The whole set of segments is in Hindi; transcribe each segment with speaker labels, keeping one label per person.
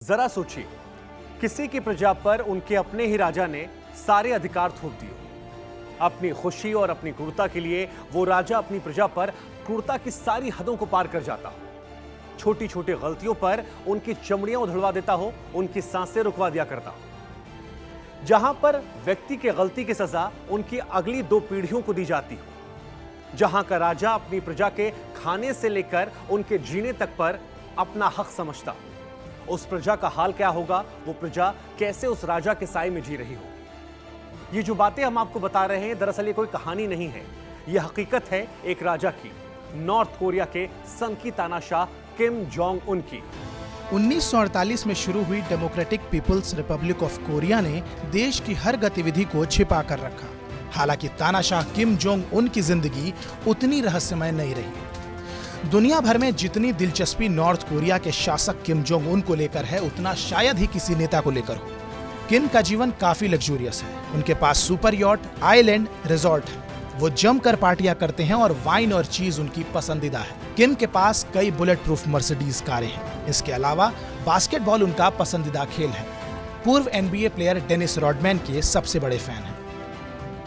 Speaker 1: जरा सोचिए, किसी की प्रजा पर उनके अपने ही राजा ने सारे अधिकार थोप दिए। अपनी खुशी और अपनी क्रूरता के लिए वो राजा अपनी प्रजा पर क्रूरता की सारी हदों को पार कर जाता हो। छोटी छोटी गलतियों पर उनकी चमड़ियां उधड़वा देता हो, उनकी सांसें रुकवा दिया करता हो। जहां पर व्यक्ति की गलती की सजा उनकी अगली 2 पीढ़ियों को दी जाती हो। जहां का राजा अपनी प्रजा के खाने से लेकर उनके जीने तक पर अपना हक समझता हो, उस प्रजा का हाल क्या होगा? वो प्रजा कैसे उस राजा के साए में जी रही होगी? ये जो बातें हम आपको बता रहे हैं, दरअसल ये कोई कहानी नहीं है, ये हकीकत है एक राजा की, नॉर्थ कोरिया के सनकी तानाशाह किम जोंग उन की।
Speaker 2: 1948 में शुरू हुई democratic people's republic of Korea ने देश की हर गतिविधि को छिपा कर रखा। हालांकि तानाशाह किम जोंग उन की जिंदगी उतनी रहस्यमय नहीं रही। दुनिया भर में जितनी दिलचस्पी नॉर्थ कोरिया के शासक किम जोंग उन को लेकर है, उतना शायद ही किसी नेता को लेकर हो। किम का जीवन काफी लग्जूरियस है। उनके पास सुपर यॉट, आइलैंड, रिजॉर्ट है। वो जमकर पार्टियां करते हैं और वाइन और चीज उनकी पसंदीदा है। किम के पास कई बुलेट प्रूफ मर्सिडीज कारें हैं। इसके अलावा बास्केटबॉल उनका पसंदीदा खेल है। पूर्व NBA प्लेयर डेनिस रॉडमैन के सबसे बड़े फैन हैं।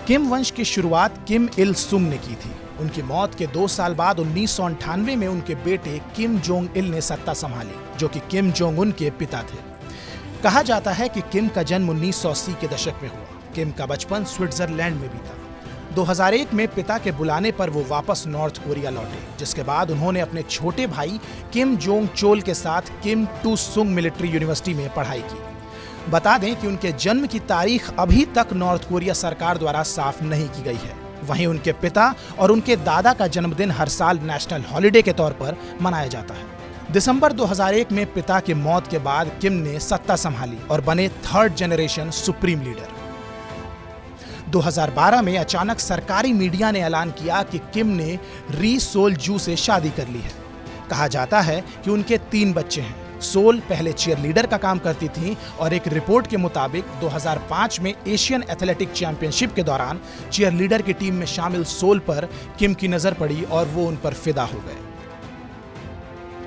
Speaker 2: किम वंश की शुरुआत किम इल सुंग ने की थी। उनकी मौत के 2 साल बाद 1998 में उनके बेटे किम जोंग इल ने सत्ता संभाली, जो कि किम जोंग उन के पिता थे। कहा जाता है कि किम का जन्म 1980 के दशक में हुआ। किम का बचपन स्विट्जरलैंड में बीता। 2001 में पिता के बुलाने पर वो वापस नॉर्थ कोरिया लौटे, जिसके बाद उन्होंने अपने छोटे भाई किम जोंग चोल के साथ किम टू सुंग मिलिट्री यूनिवर्सिटी में पढ़ाई की। बता दें कि उनके जन्म की तारीख अभी तक नॉर्थ कोरिया सरकार द्वारा साफ नहीं की गई है। वहीं उनके पिता और उनके दादा का जन्मदिन हर साल नेशनल हॉलिडे के तौर पर मनाया जाता है। दिसंबर 2001 में पिता की मौत के बाद किम ने सत्ता संभाली और बने 3rd जनरेशन सुप्रीम लीडर। 2012 में अचानक सरकारी मीडिया ने ऐलान किया कि किम ने री सोल जू से शादी कर ली है। कहा जाता है कि उनके 3 बच्चे हैं। सोल पहले चीयर लीडर का काम करती थी और एक रिपोर्ट के मुताबिक 2005 में एशियन एथलेटिक चैंपियनशिप के दौरान चीयर लीडर की टीम में शामिल सोल पर किम की नजर पड़ी और वो उन पर फिदा हो गए।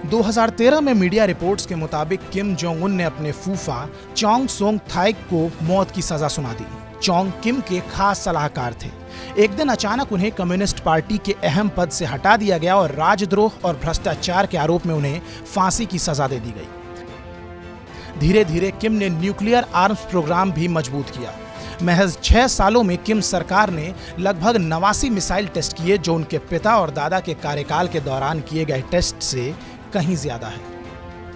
Speaker 2: 2013 में मीडिया रिपोर्ट्स के मुताबिक किम जोंग उन ने अपने फूफा चोंग सोंग थाइक को मौत की सजा सुना दी। चोंग किम के खास सलाहकार थे। एक दिन अचानक उन्हें कम्युनिस्ट पार्टी के अहम पद से हटा दिया गया और राजद्रोह और भ्रष्टाचार के आरोप में उन्हें फांसी की सजा दे दी गई। धीरे धीरे किम ने न्यूक्लियर आर्म्स प्रोग्राम भी मजबूत किया। महज 6 सालों में किम सरकार ने लगभग 89 मिसाइल टेस्ट किए, जो उनके पिता और दादा के कार्यकाल के दौरान किए गए टेस्ट से कहीं ज्यादा है।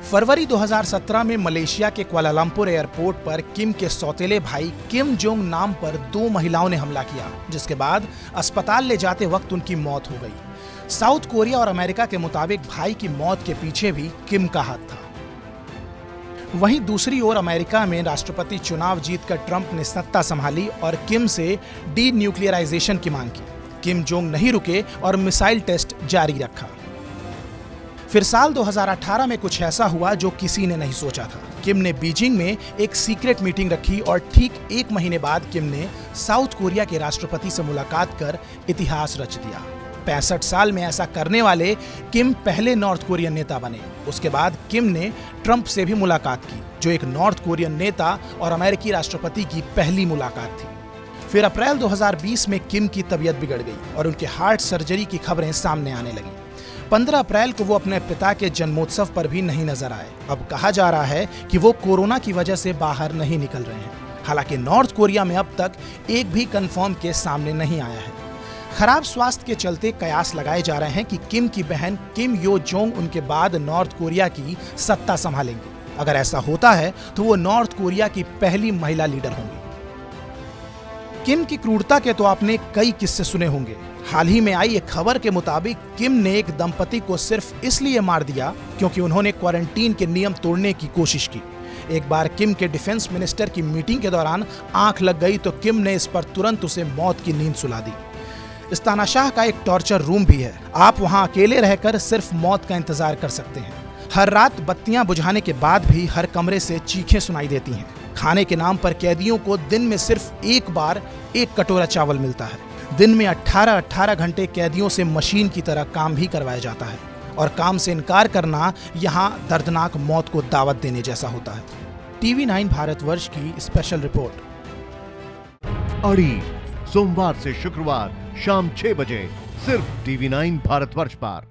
Speaker 2: फरवरी 2017 में मलेशिया के कुआलालंपुर एयरपोर्ट पर किम के सौतेले भाई किम जोंग नाम पर 2 महिलाओं ने हमला किया, जिसके बाद अस्पताल ले जाते वक्त उनकी मौत हो गई। साउथ कोरिया और अमेरिका के मुताबिक भाई की मौत के पीछे भी किम का हाथ था। वहीं दूसरी ओर अमेरिका में राष्ट्रपति चुनाव जीतकर ट्रंप ने सत्ता संभाली और किम से डी न्यूक्लियराइजेशन की मांग की। किम जोंग नहीं रुके और मिसाइल टेस्ट जारी रखा। फिर साल 2018 में कुछ ऐसा हुआ जो किसी ने नहीं सोचा था। किम ने बीजिंग में एक सीक्रेट मीटिंग रखी और ठीक 1 महीने बाद किम ने साउथ कोरिया के राष्ट्रपति से मुलाकात कर इतिहास रच दिया। 65 साल में ऐसा करने वाले किम पहले नॉर्थ कोरियन नेता बने। उसके बाद किम ने ट्रंप से भी मुलाकात की, जो एक नॉर्थ कोरियन नेता और अमेरिकी राष्ट्रपति की पहली मुलाकात थी। फिर अप्रैल 2020 में किम की तबीयत बिगड़ गई और उनके हार्ट सर्जरी की खबरें सामने आने लगी। 15 अप्रैल को वो अपने पिता के जन्मोत्सव पर भी नहीं नजर आए। अब कहा जा रहा है कि वो कोरोना की वजह से बाहर नहीं निकल रहे हैं। हालांकि नॉर्थ कोरिया में अब तक एक भी कंफर्म केस सामने नहीं आया है। खराब स्वास्थ्य के चलते कयास लगाए जा रहे हैं कि किम की बहन किम यो जोंग उनके बाद नॉर्थ कोरिया की सत्ता संभालेंगी। अगर ऐसा होता है तो वो नॉर्थ कोरिया की पहली महिला लीडर होंगी। किम की क्रूरता के तो आपने कई किस्से सुने होंगे। हाल ही में आई एक खबर के मुताबिक किम ने एक दंपति को सिर्फ इसलिए मार दिया क्योंकि उन्होंने क्वारंटीन के नियम तोड़ने की कोशिश की। एक बार किम के डिफेंस मिनिस्टर की मीटिंग के दौरान आंख लग गई तो किम ने इस पर तुरंत उसे मौत की नींद सुला दी। इस तानाशाह का एक टॉर्चर रूम भी है। आप वहां अकेले रहकर सिर्फ मौत का इंतजार कर सकते हैं। हर रात बत्तियां बुझाने के बाद भी हर कमरे से चीखें सुनाई देती हैं। खाने के नाम पर कैदियों को दिन में सिर्फ एक बार 1 कटोरा चावल मिलता है। दिन में 18 घंटे कैदियों से मशीन की तरह काम भी करवाया जाता है। और काम से इनकार करना यहाँ दर्दनाक मौत को दावत देने जैसा होता है। टीवी 9 भारतवर्ष की स्पेशल रिपोर्ट।
Speaker 3: अड़ी सोमवार से शुक्रवार शाम 6 बजे सिर्फ टीवी 9 भारतवर्ष पर।